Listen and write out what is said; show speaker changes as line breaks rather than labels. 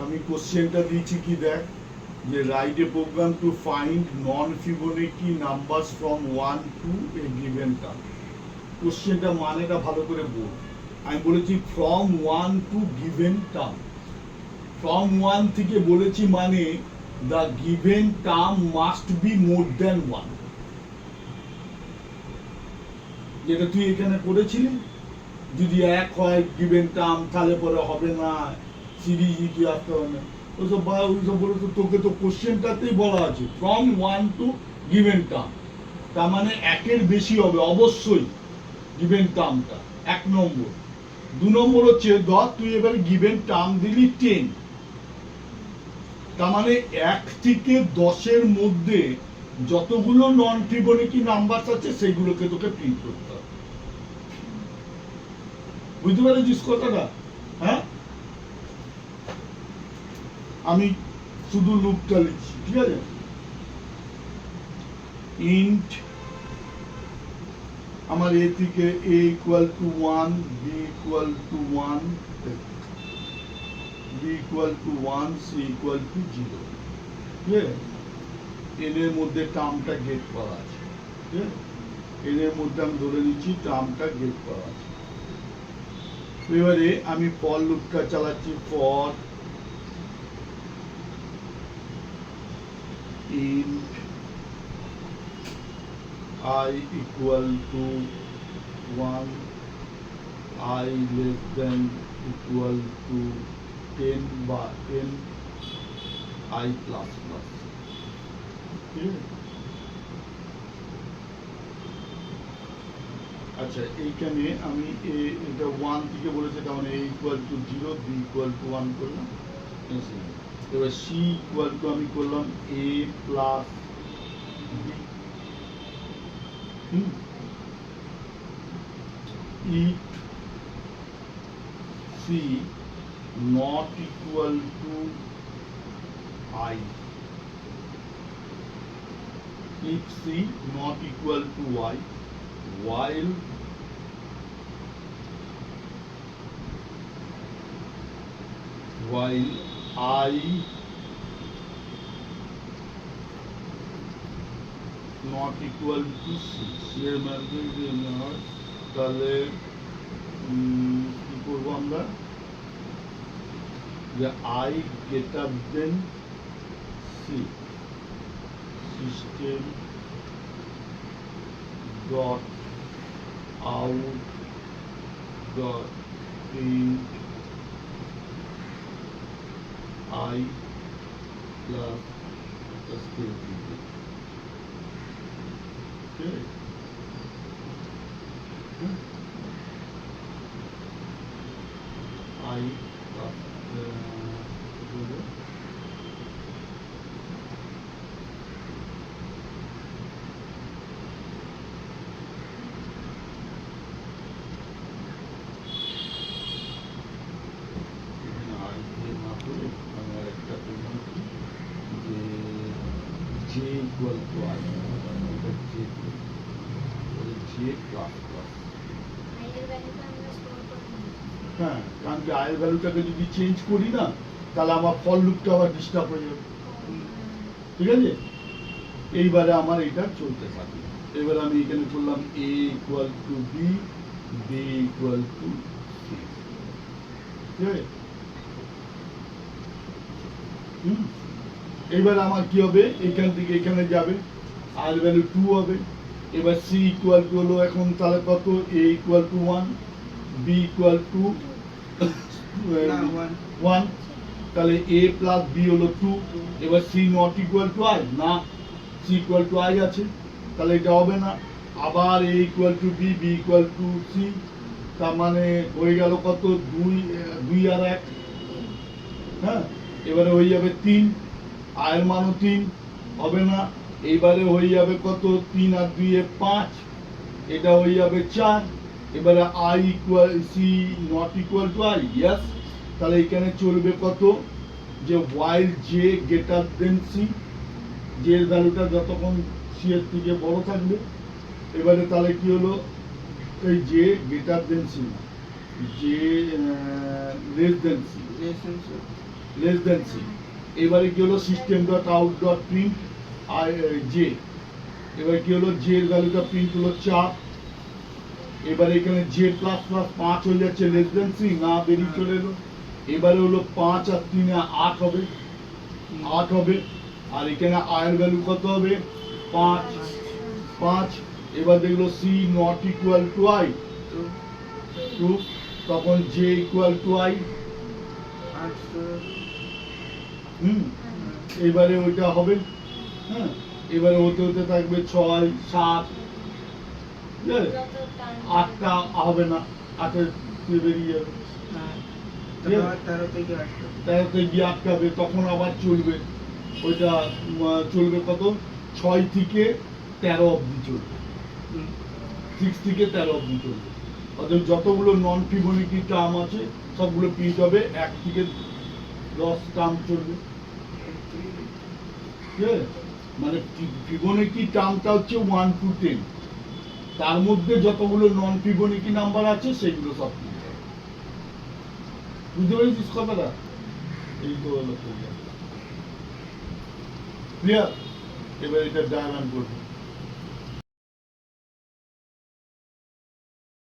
আমি কোশ্চেনটা দিয়েছি কি দেখ, যে write a program to find non Fibonacci numbers from 1 to a given term. কোশ্চেনটা মানেটা ভালো করে বল। আমি বলেছি from 1 to given term. From 1 থেকে বলেছি মানে the given term must be more than 1, যেটা তুই এখানে করেছিলি। যদি এক হয় গিভেন টার্ম তাহলে পরে হবে না, সিরিজ কি আসতে হবে না, ওইসব বলে। তো তোকে তো কোশ্চেনটাতেই বলা আছে ফ্রম 1 টু গিভেন টার্ম, তার মানে একের বেশি হবে অবশ্যই গিভেন টার্মটা, 1 নম্বর। 2 নম্বর হচ্ছে ধর তুই এবারে গিভেন টার্ম দিলি 10, তার মানে 1 থেকে 10-এর মধ্যে যতগুলো নন ফিবোনাকি নাম্বার আছে সেইগুলোকে তোকে প্রিন্ট করতে হবে। বুঝতে পেরেছিস কথাটা? হ্যাঁ, আমি শুধু লুপটা লিখছি, ঠিক আছে। ইন্ট আমার এ থেকে a equal to 1, b equal to 1, b equal to 1, c equal to 0, ঠিক আছে। n এর মধ্যে টার্মটা গেট করা আছে, ঠিক আছে। n এর মধ্যে আমি ধরে নিচ্ছি টার্মটা গেট করা আছে। এবারে আমি ফর লুপটা চালাচ্ছি, for int I equal to 1, I less than equal to 10 বা 10, I plus plus, ঠিক আছে। আচ্ছা, এইখানে আমি এটা 1 থেকে বলেছে, তার মানে a equal to 0, b equal to 1 করলাম। এবার c equal to আমি করলাম a plus b, if c not equal to I, if c not equal to y, while I not equal to c, c এর মধ্যে যদি হয় তাহলে কি করবো আমরা, যে I greater than c, system dot out dot print I plus std, okay. I plus j equal to I, j plus plus, হ্যাঁ, কারণ কি আয়ের ভ্যালুটাকে যদি চেঞ্জ করি না তাহলে আমার ফর লুপটা আবার ডিস্টার্ব হয়ে যাবে, ঠিক আছে। এইবারে আমার এটা চলতে থাকে। এবার আমি এখানে করলাম a equal to b, b equal to c, ঠিক আছে। এইবার আমার কি হবে, এখান থেকে এখানে যাবে, আর ভ্যালু 2 হবে। এবার c ইকুয়াল টু হলো এখন তাহলে কত, a equal to 1, b equal to 1, তাহলে a প্লাস b হলো 2। এবার c not equal two i, না c ইকুয়াল টু i আছে, তাহলে এটা হবে না। আবার a equal to b, b equal to c, তার মানে হয়ে গেল কত, 2 আর 1, হ্যাঁ। এবারে হয়ে যাবে 3, আয়ের মানও 3 হবে না। এইবারে হয়ে যাবে কত, 3 আর 2 এ 5, এটা হয়ে যাবে 4। এবারে i equal c not equal two i, yes. তাহলে এখানে চলবে কত, যে while j greater than c, j এর ভ্যালুটা যতক্ষণ c এর থেকে বড় থাকবে। এবারে তাহলে কি হলো, এই j greater than c, j less than c, less than c. এবারে কি হলো system dot out dot print আর জে, এবার কি হলো জে এর ভ্যালুটা প্রিন্ট হলো 4। এবারে এখানে জে প্লাস প্লাস 5 হয়ে যাচ্ছে লেস দেন সি, না বেরিয়ে চলে এলো। এবারে হলো 5 আর 3 8 হবে, 8 হবে। আর এখানে আয়ের ভ্যালু কত হবে 5, 5। এবার দেখলো C not equal to I 2, তখন জে ইকুয়াল টু আই। এবারে ওইটা হবে, হ্যাঁ। এবারে হতে হতে থাকবে 6 7, 8টা হবে না, 8-এর বেরিয়ে যাবে, 13-তে গিয়ে আটকাবে, তখন আবার চলবে ওইটা। চলবে কত 6 থেকে 13 অবধি চলবে, 6 থেকে 13 অবধি চলবে। অর্থাৎ যতগুলো নন ফিবোনাকি টার্ম আছে সবগুলো প্রিন্ট হবে, 1 থেকে 10 টার্ম চলবে, ঠিক আছে? মানে ফিবোনাকি টার্মটা হচ্ছে 1 to 10, তার মধ্যে যতগুলো নন ফিবোনাকি নাম্বার আছে সেগুলো সব প্রিন্ট হবে। বুঝতে পেরেছিস কথাটা? এই তো হলো ক্লিয়ার। এবার এটা ডায়াগ্রাম করবো।